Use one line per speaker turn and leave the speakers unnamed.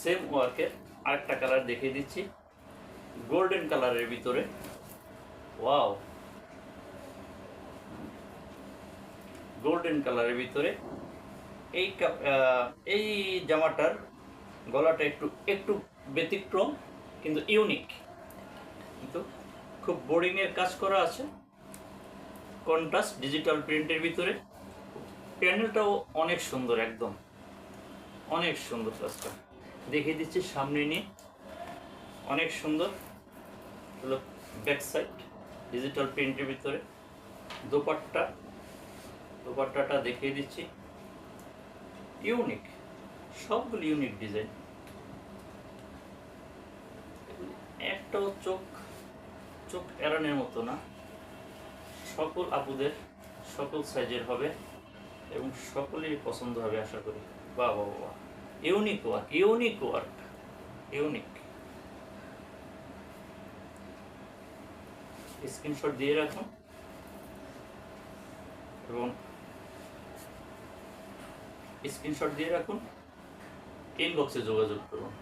Same ওয়ার্কের আরেকটা colour দেখিয়ে দিচ্ছি, গোল্ডেন কালারের ভিতরে। ওয়াও, গোল্ডেন কালারের ভিতরে এই জামাটার গলাটা একটু একটু ব্যতিক্রম, কিন্তু ইউনিক, কিন্তু খুব বোর্ডিংয়ের কাজ করা আছে, কন্ট্রাস্ট ডিজিটাল প্রিন্টের ভিতরে। প্যানেলটাও অনেক সুন্দর, একদম অনেক সুন্দর কাজটা দেখিয়ে দিচ্ছি সামনে নিয়ে, অনেক সুন্দর। হলো ব্যাক সাইড ডিজিটাল প্রিন্টের ভিতরে। দোপাট্টাটা দেখিয়ে দিচ্ছি, ইউনিক, সবগুলো ইউনিক ডিজাইন। একটাও চোখ এড়ানোর মতো না, সকল আপুদের সকল সাইজের হবে এবং সকলেরই পছন্দ হবে আশা করি। বাহ বাহ বাহ, unique work, unique work, unique. Screenshot দিয়ে রাখুন এবং ইনবক্সে যোগাযোগ করুন।